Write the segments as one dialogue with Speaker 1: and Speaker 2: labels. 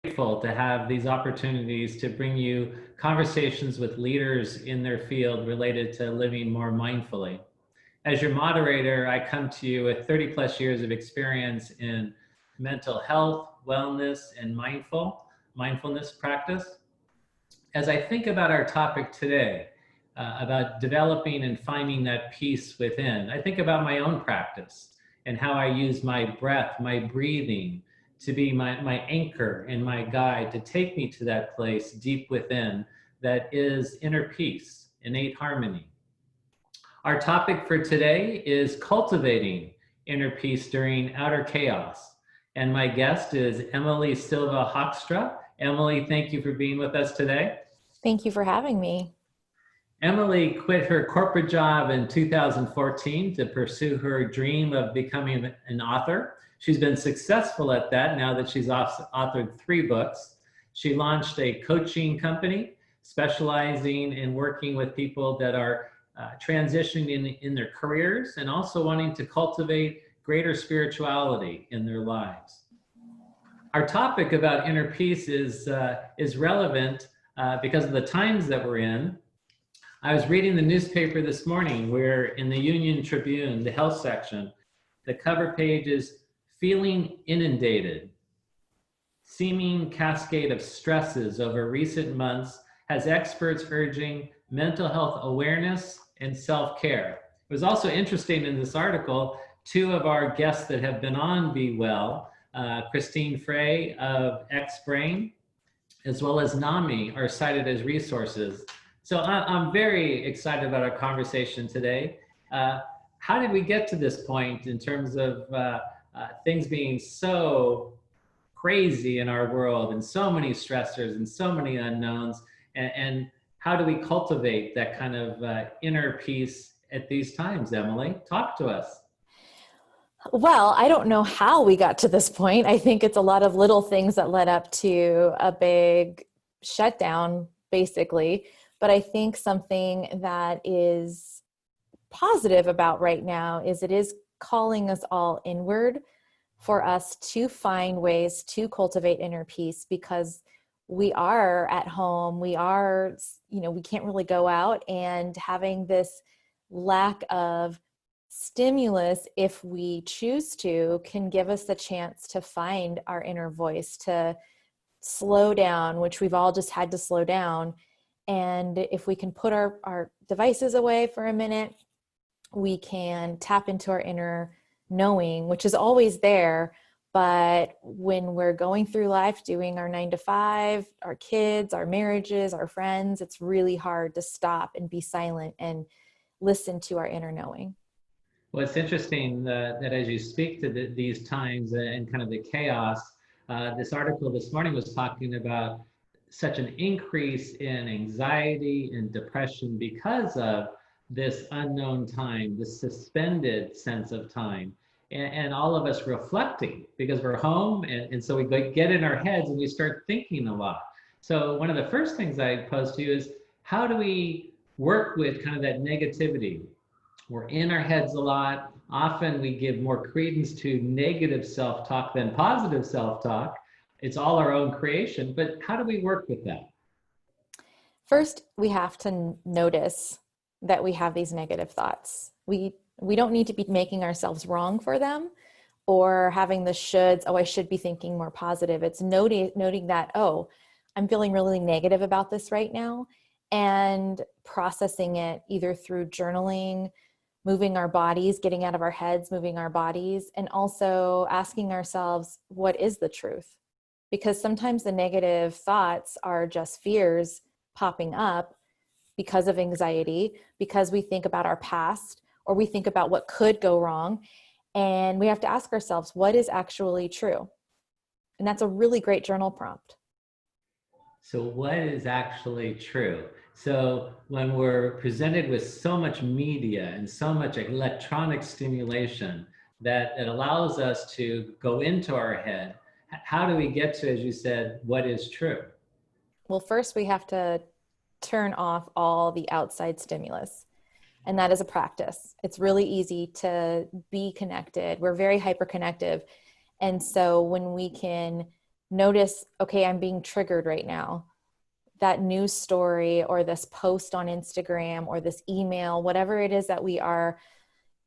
Speaker 1: Grateful to have these opportunities to bring you conversations with leaders in their field related to living more mindfully. As your moderator, I come to you with 30 plus years of experience in mental health, wellness, and mindfulness practice. As I think about our topic today, about developing and finding that peace within, I think about my own practice and how I use my breath, my breathing, to be my anchor and my guide to take me to that place deep within that is inner peace, innate harmony. Our topic for today is cultivating inner peace during outer chaos. And my guest is Emily Silva Hoekstra. Emily, thank you for being with us today.
Speaker 2: Thank you for having me.
Speaker 1: Emily quit her corporate job in 2014 to pursue her dream of becoming an author. She's been successful at that now that she's authored 3 books. She launched a coaching company specializing in working with people that are transitioning in their careers and also wanting to cultivate greater spirituality in their lives. Our topic about inner peace is relevant because of the times that we're in. I was reading the newspaper this morning where in the Union Tribune, the health section, the cover page is feeling inundated. Seeming cascade of stresses over recent months has experts urging mental health awareness and self-care. It was also interesting in this article, 2 of our guests that have been on Be Well, Christine Frey of X-Brain, as well as NAMI are cited as resources. So I'm very excited about our conversation today. How did we get to this point in terms of things being so crazy in our world and so many stressors and so many unknowns? And how do we cultivate that kind of inner peace at these times, Emily? Talk to us.
Speaker 2: Well, I don't know how we got to this point. I think it's a lot of little things that led up to a big shutdown, basically. But I think something that is positive about right now is it is calling us all inward for us to find ways to cultivate inner peace, because we are at home, we are, we can't really go out, and having this lack of stimulus, if we choose to, can give us the chance to find our inner voice, to slow down, which we've all just had to slow down. And if we can put our devices away for a minute, we can tap into our inner knowing, which is always there. But when we're going through life, doing our 9 to 5, our kids, our marriages, our friends, it's really hard to stop and be silent and listen to our inner knowing.
Speaker 1: Well, it's interesting that as you speak to these times and kind of the chaos, this article this morning was talking about such an increase in anxiety and depression because of this unknown time, this suspended sense of time, and all of us reflecting because we're home. And so we get in our heads and we start thinking a lot. So one of the first things I pose to you is, how do we work with kind of that negativity? We're in our heads a lot. Often we give more credence to negative self-talk than positive self-talk. It's all our own creation, but how do we work with that?
Speaker 2: First, we have to notice that we have these negative thoughts. We don't need to be making ourselves wrong for them or having the shoulds, I should be thinking more positive. It's noting that, I'm feeling really negative about this right now, and processing it either through journaling, moving our bodies, getting out of our heads, moving our bodies, and also asking ourselves, what is the truth? Because sometimes the negative thoughts are just fears popping up because of anxiety, because we think about our past, or we think about what could go wrong. And we have to ask ourselves, what is actually true? And that's a really great journal prompt.
Speaker 1: So what is actually true? So when we're presented with so much media and so much electronic stimulation that it allows us to go into our head, how do we get to, as you said, what is true?
Speaker 2: Well, first we have to turn off all the outside stimulus. And that is a practice. It's really easy to be connected. We're very hyperconnective. And so when we can Notice, okay, I'm being triggered right now. That news story or this post on Instagram or this email, whatever it is that we are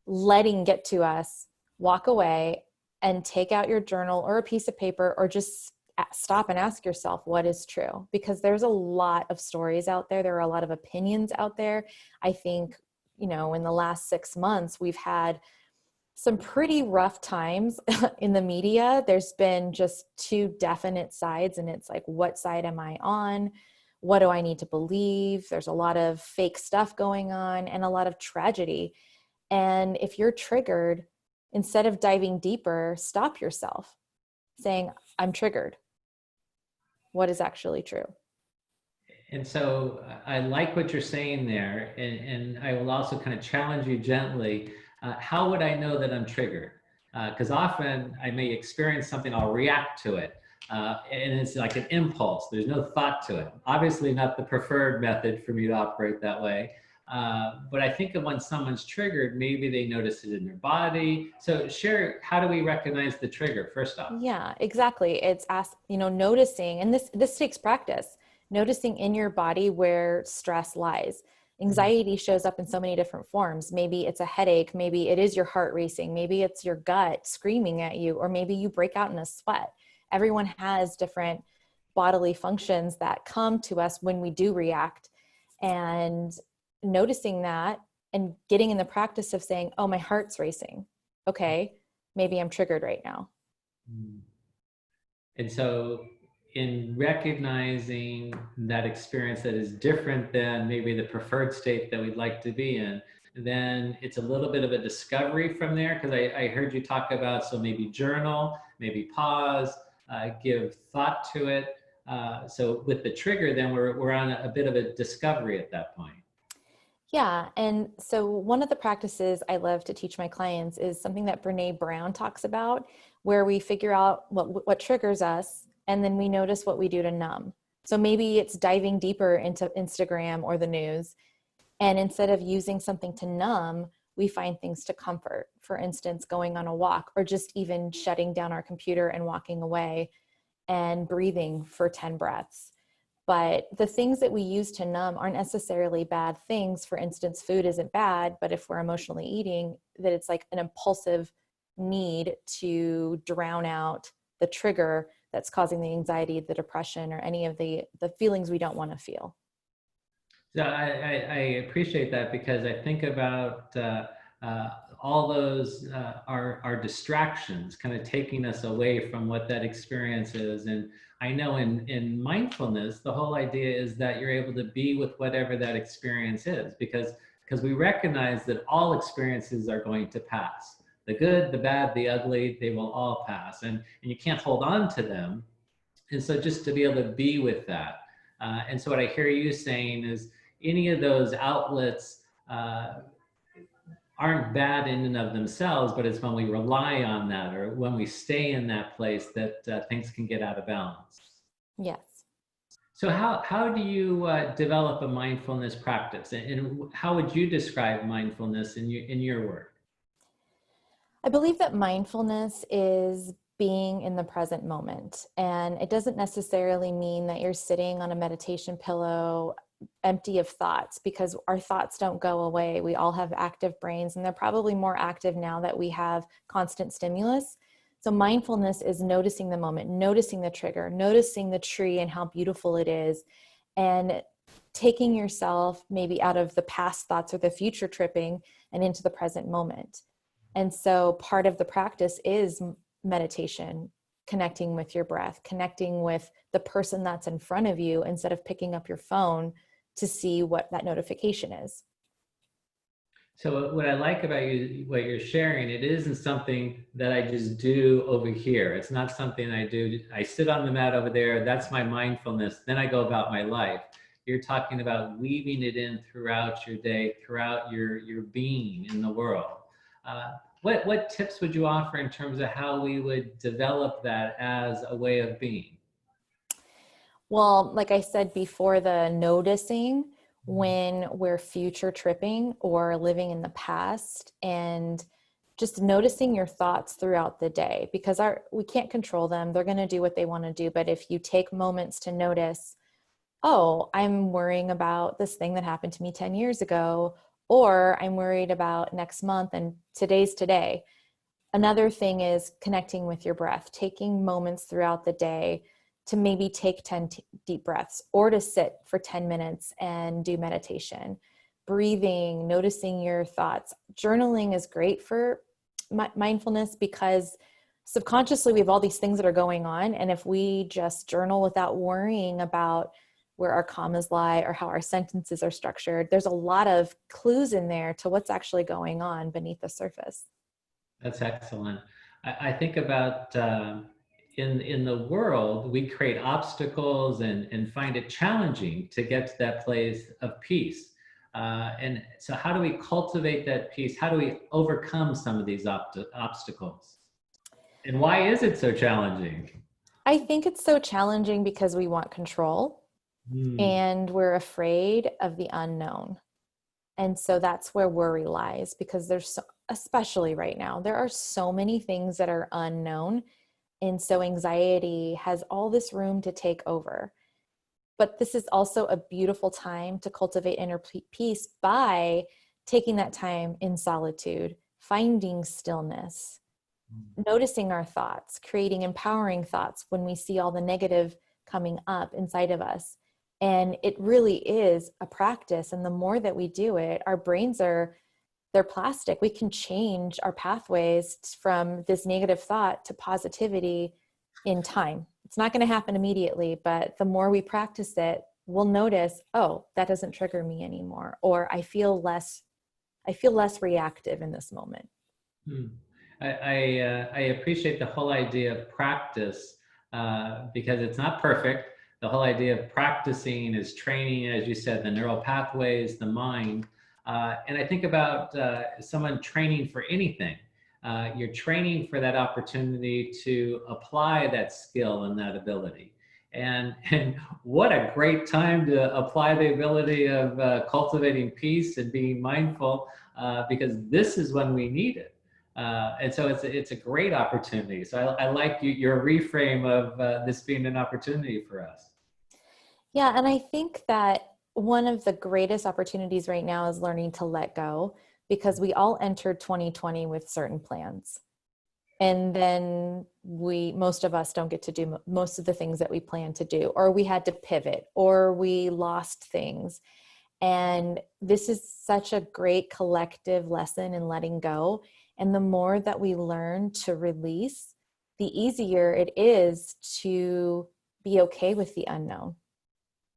Speaker 2: letting get to us, walk away and take out your journal or a piece of paper, or just stop and ask yourself what is true, because there's a lot of stories out there. There are a lot of opinions out there. I think, in the last 6 months, we've had some pretty rough times in the media. There's been just two definite sides, and it's like, what side am I on? What do I need to believe? There's a lot of fake stuff going on and a lot of tragedy. And if you're triggered, instead of diving deeper, stop yourself saying, I'm triggered. What is actually true?
Speaker 1: And so I like what you're saying there. And I will also kind of challenge you gently. How would I know that I'm triggered? Because often I may experience something, I'll react to it. And it's like an impulse. There's no thought to it. Obviously not the preferred method for me to operate that way. But I think of when someone's triggered, maybe they notice it in their body. So share, how do we recognize the trigger first off?
Speaker 2: Yeah, exactly. It's noticing, and this takes practice, noticing in your body where stress lies. Anxiety shows up in so many different forms. Maybe it's a headache, maybe it is your heart racing, maybe it's your gut screaming at you, or maybe you break out in a sweat. Everyone has different bodily functions that come to us when we do react. And noticing that and getting in the practice of saying, oh, my heart's racing. Okay, maybe I'm triggered right now.
Speaker 1: And so, in recognizing that experience that is different than maybe the preferred state that we'd like to be in, then it's a little bit of a discovery from there. Because I heard you talk about, so maybe journal, maybe pause, give thought to it. So with the trigger, then we're on a bit of a discovery at that point.
Speaker 2: Yeah. And so one of the practices I love to teach my clients is something that Brene Brown talks about, where we figure out what triggers us, and then we notice what we do to numb. So maybe it's diving deeper into Instagram or the news. And instead of using something to numb, we find things to comfort. For instance, going on a walk, or just even shutting down our computer and walking away and breathing for 10 breaths. But the things that we use to numb aren't necessarily bad things. For instance, food isn't bad, but if we're emotionally eating, that it's like an impulsive need to drown out the trigger that's causing the anxiety, the depression, or any of the feelings we don't want to feel.
Speaker 1: So I appreciate that, because I think about all those are distractions, kind of taking us away from what that experience is. And I know in mindfulness, the whole idea is that you're able to be with whatever that experience is, because we recognize that all experiences are going to pass. The good, the bad, the ugly, they will all pass, and you can't hold on to them. And so just to be able to be with that. And so what I hear you saying is, any of those outlets aren't bad in and of themselves, but it's when we rely on that, or when we stay in that place, that things can get out of balance.
Speaker 2: Yes.
Speaker 1: So how do you develop a mindfulness practice, and how would you describe mindfulness in your work?
Speaker 2: I believe that mindfulness is being in the present moment. And it doesn't necessarily mean that you're sitting on a meditation pillow empty of thoughts, because our thoughts don't go away. We all have active brains, and they're probably more active now that we have constant stimulus. So mindfulness is noticing the moment, noticing the trigger, noticing the tree and how beautiful it is, and taking yourself maybe out of the past thoughts or the future tripping and into the present moment. And so part of the practice is meditation, connecting with your breath, connecting with the person that's in front of you, instead of picking up your phone to see what that notification is.
Speaker 1: So what I like about you, what you're sharing, it isn't something that I just do over here. It's not something I do. I sit on the mat over there. That's my mindfulness. Then I go about my life. You're talking about weaving it in throughout your day, throughout your being in the world. What tips would you offer in terms of how we would develop that as a way of being?
Speaker 2: Well, like I said before, the noticing when we're future tripping or living in the past, and just noticing your thoughts throughout the day, because we can't control them. They're going to do what they want to do. But if you take moments to notice, oh, I'm worrying about this thing that happened to me 10 years ago, or I'm worried about next month, and today's today. Another thing is connecting with your breath, taking moments throughout the day to maybe take 10 deep breaths, or to sit for 10 minutes and do meditation. Breathing, noticing your thoughts. Journaling is great for mindfulness, because subconsciously we have all these things that are going on. And if we just journal without worrying about where our commas lie or how our sentences are structured, there's a lot of clues in there to what's actually going on beneath the surface.
Speaker 1: That's excellent. I think about in the world, we create obstacles and find it challenging to get to that place of peace. And so how do we cultivate that peace? How do we overcome some of these obstacles? And why is it so challenging?
Speaker 2: I think it's so challenging because we want control, and we're afraid of the unknown. And so that's where worry lies, because especially right now, there are so many things that are unknown. And so anxiety has all this room to take over. But this is also a beautiful time to cultivate inner peace by taking that time in solitude, finding stillness, noticing our thoughts, creating empowering thoughts when we see all the negative coming up inside of us. And it really is a practice. And the more that we do it, our brains they're plastic. We can change our pathways from this negative thought to positivity in time. It's not going to happen immediately, but the more we practice it, we'll notice, oh, that doesn't trigger me anymore. Or I feel less reactive in this moment.
Speaker 1: I appreciate the whole idea of practice because it's not perfect. The whole idea of practicing is training, as you said, the neural pathways, the mind. And I think about someone training for anything. You're training for that opportunity to apply that skill and that ability. And what a great time to apply the ability of cultivating peace and being mindful, because this is when we need it. And so it's a great opportunity. So I like your reframe of this being an opportunity for us.
Speaker 2: Yeah, and I think that one of the greatest opportunities right now is learning to let go, because we all entered 2020 with certain plans. And then most of us don't get to do most of the things that we plan to do, or we had to pivot, or we lost things. And this is such a great collective lesson in letting go. And the more that we learn to release, the easier it is to be okay with the unknown.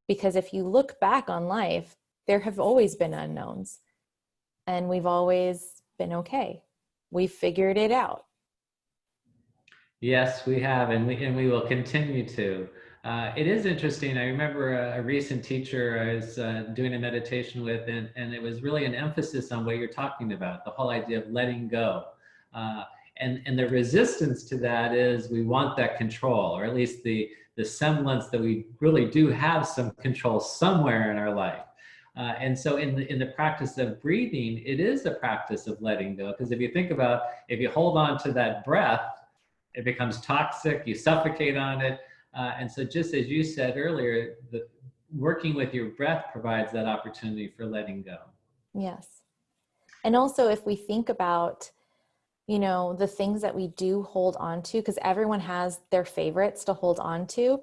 Speaker 2: Because if you look back on life, there have always been unknowns, and we've always been okay. We've figured it out.
Speaker 1: Yes, we have, and we will continue to. It is interesting. I remember a recent teacher I was doing a meditation with, and it was really an emphasis on what you're talking about, the whole idea of letting go. And the resistance to that is we want that control, or at least the semblance that we really do have some control somewhere in our life. And so in the practice of breathing, it is a practice of letting go. Because if you think about, if you hold on to that breath, it becomes toxic, you suffocate on it. And so just as you said earlier, working with your breath provides that opportunity for letting go.
Speaker 2: Yes. And also if we think about, the things that we do hold on to, because everyone has their favorites to hold on to,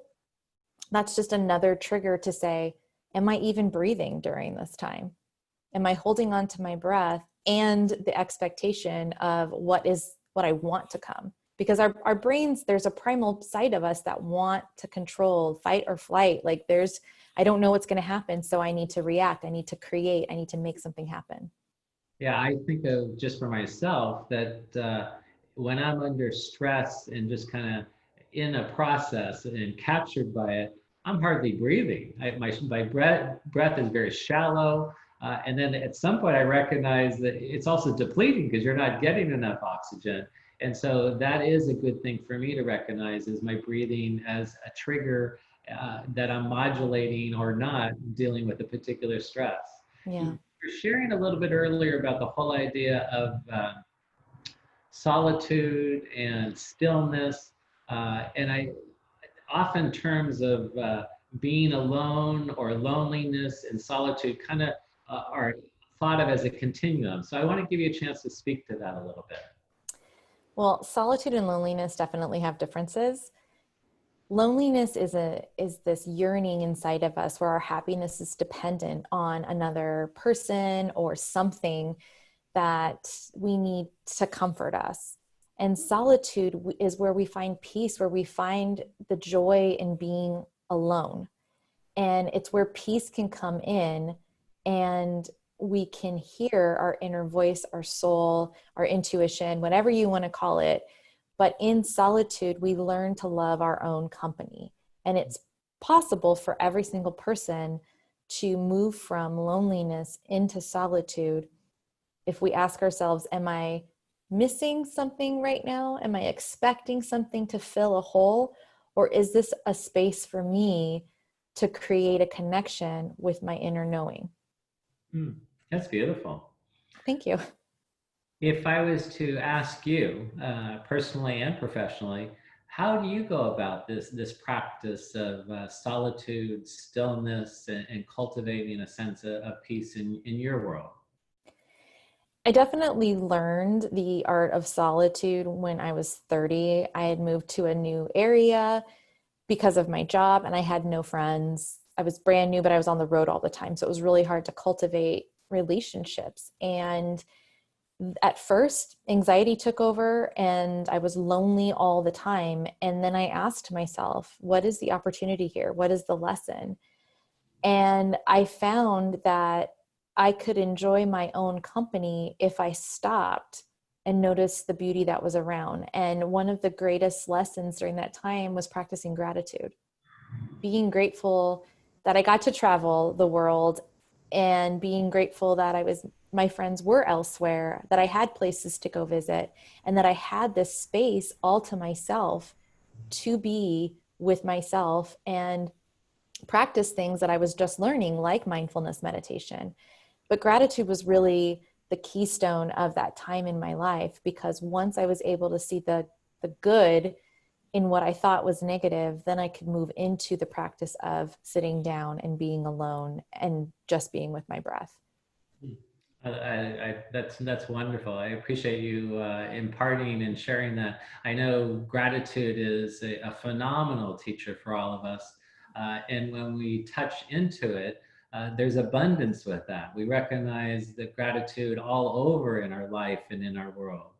Speaker 2: that's just another trigger to say, am I even breathing during this time? Am I holding on to my breath and the expectation of what I want to come? Because our brains, there's a primal side of us that want to control, fight or flight. Like I don't know what's going to happen, so I need to react. I need to create. I need to make something happen.
Speaker 1: Yeah, I think of just for myself that when I'm under stress and just kind of in a process and captured by it, I'm hardly breathing. My breath is very shallow. And then at some point, I recognize that it's also depleting because you're not getting enough oxygen. And so that is a good thing for me to recognize, is my breathing as a trigger that I'm modulating or not dealing with a particular stress.
Speaker 2: Yeah.
Speaker 1: You're sharing a little bit earlier about the whole idea of solitude and stillness. And I often terms of being alone or loneliness and solitude kind of are thought of as a continuum. So I want to give you a chance to speak to that a little bit.
Speaker 2: Well, solitude and loneliness definitely have differences. Loneliness is this yearning inside of us where our happiness is dependent on another person or something that we need to comfort us. And solitude is where we find peace, where we find the joy in being alone. And it's where peace can come in and we can hear our inner voice, our soul, our intuition, whatever you want to call it. But in solitude, we learn to love our own company. And it's possible for every single person to move from loneliness into solitude if we ask ourselves, am I missing something right now? Am I expecting something to fill a hole? Or is this a space for me to create a connection with my inner knowing?
Speaker 1: That's beautiful.
Speaker 2: Thank you.
Speaker 1: If I was to ask you, personally and professionally, how do you go about this practice of solitude, stillness, and cultivating a sense of peace in your world?
Speaker 2: I definitely learned the art of solitude when I was 30. I had moved to a new area because of my job and I had no friends. I was brand new, but I was on the road all the time. So it was really hard to cultivate relationships. And at first, anxiety took over and I was lonely all the time. And then I asked myself, what is the opportunity here? What is the lesson? And I found that I could enjoy my own company if I stopped and noticed the beauty that was around. And one of the greatest lessons during that time was practicing gratitude, being grateful that I got to travel the world and being grateful that my friends were elsewhere, that I had places to go visit, and that I had this space all to myself to be with myself and practice things that I was just learning, like mindfulness meditation. But gratitude was really the keystone of that time in my life, because once I was able to see the good in what I thought was negative, then I could move into the practice of sitting down and being alone and just being with my breath.
Speaker 1: That's wonderful. I appreciate you imparting and sharing that. I know gratitude is a phenomenal teacher for all of us. And when we touch into it, there's abundance with that. We recognize the gratitude all over in our life and in our world.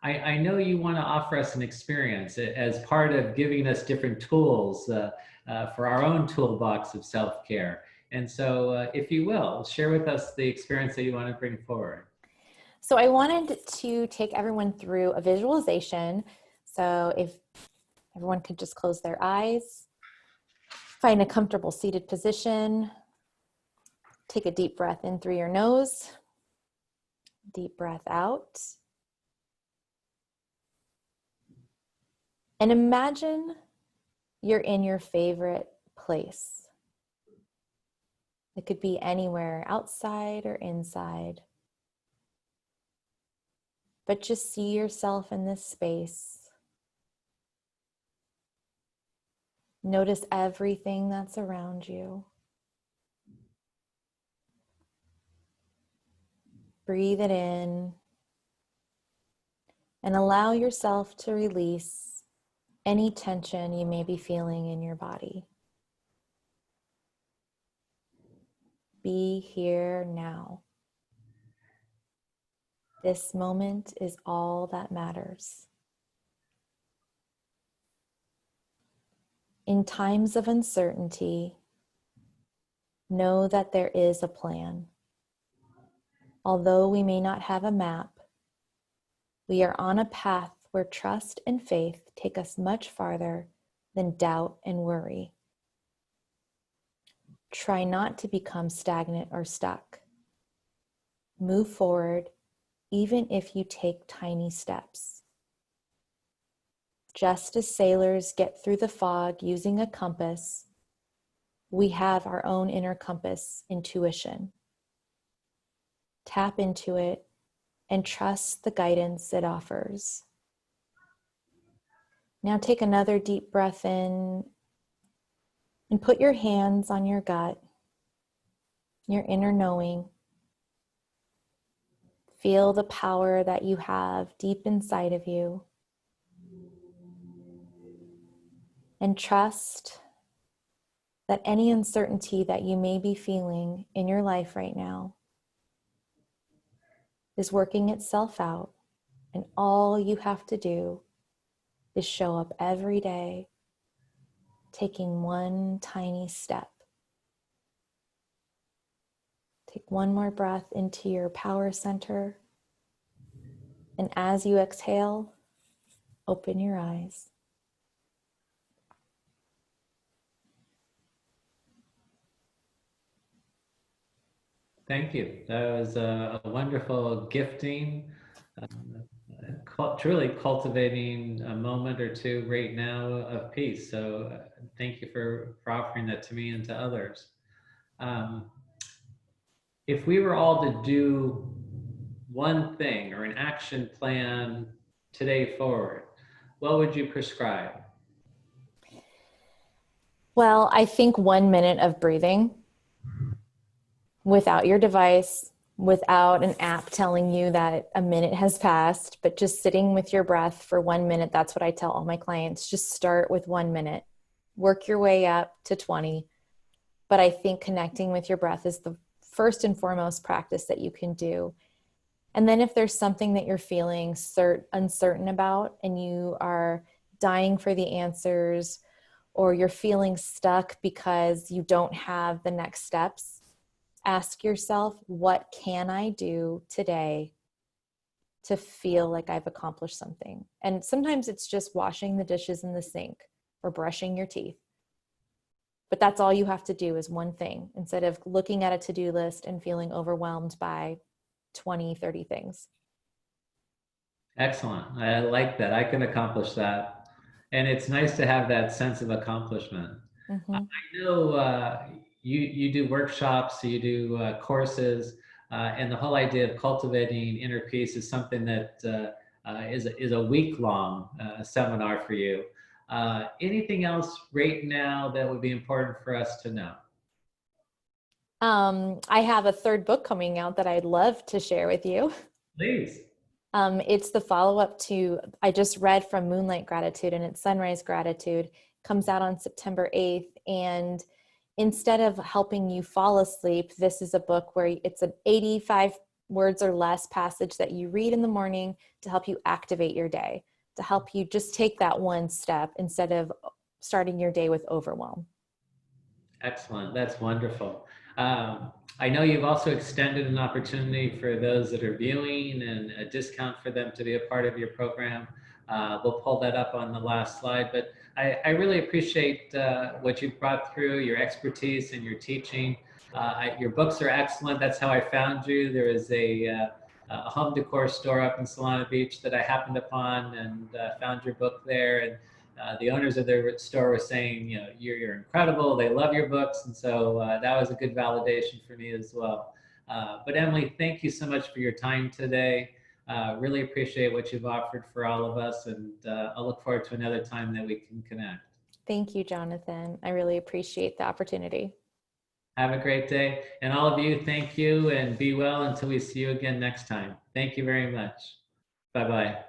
Speaker 1: I know you want to offer us an experience as part of giving us different tools for our own toolbox of self-care. And so if you will, share with us the experience that you want to bring forward.
Speaker 2: So I wanted to take everyone through a visualization. So if everyone could just close their eyes, find a comfortable seated position, take a deep breath in through your nose, deep breath out. And imagine you're in your favorite place. It could be anywhere, outside or inside. But just see yourself in this space. Notice everything that's around you. Breathe it in and allow yourself to release any tension you may be feeling in your body. Be here now. This moment is all that matters. In times of uncertainty, know that there is a plan. Although we may not have a map, we are on a path where trust and faith take us much farther than doubt and worry. Try not to become stagnant or stuck. Move forward, even if you take tiny steps. Just as sailors get through the fog using a compass, we have our own inner compass, intuition. Tap into it and trust the guidance it offers. Now take another deep breath in and put your hands on your gut, your inner knowing. Feel the power that you have deep inside of you. And trust that any uncertainty that you may be feeling in your life right now is working itself out. And all you have to do is show up every day, taking one tiny step. Take one more breath into your power center. And as you exhale, open your eyes.
Speaker 1: Thank you. That was a wonderful gifting, truly cultivating a moment or two right now of peace. So thank you for offering that to me and to others. Um, if we were all to do one thing or an action plan today forward, what would you prescribe?
Speaker 2: Well, I think 1 minute of breathing without your device, without an app telling you that a minute has passed, but just sitting with your breath for 1 minute. That's what I tell all my clients. Just start with 1 minute, work your way up to 20. But I think connecting with your breath is the first and foremost practice that you can do. And then if there's something that you're feeling uncertain about and you are dying for the answers, or you're feeling stuck because you don't have the next steps, ask yourself, what can I do today to feel like I've accomplished something? And sometimes it's just washing the dishes in the sink or brushing your teeth. But that's all you have to do is one thing, instead of looking at a to-do list and feeling overwhelmed by 20, 30 things.
Speaker 1: Excellent. I like that. I can accomplish that. And it's nice to have that sense of accomplishment. I
Speaker 2: Mm-hmm.
Speaker 1: know you do workshops, you do courses, and the whole idea of cultivating inner peace is something that is a week-long seminar for you. Anything else right now that would be important for us to know?
Speaker 2: I have a third book coming out that I'd love to share with you.
Speaker 1: Please.
Speaker 2: It's the follow-up to, I just read from Moonlight Gratitude, and it's Sunrise Gratitude. Comes out on September 8th. And instead of helping you fall asleep, this is a book where it's an 85 words or less passage that you read in the morning to help you activate your day, to help you just take that one step instead of starting your day with overwhelm.
Speaker 1: Excellent. That's wonderful. I know you've also extended an opportunity for those that are viewing and a discount for them to be a part of your program. We'll pull that up on the last slide, but I really appreciate what you've brought through, your expertise and your teaching. Your books are excellent. That's how I found you. There is a home decor store up in Solana Beach that I happened upon and found your book there. And the owners of their store were saying, you know, you're incredible. They love your books. And so that was a good validation for me as well. But Emily, thank you so much for your time today. Really appreciate what you've offered for all of us. And I'll look forward to another time that we can connect.
Speaker 2: Thank you, Jonathan. I really appreciate the opportunity.
Speaker 1: Have a great day. And all of you, thank you and be well until we see you again next time. Thank you very much. Bye-bye.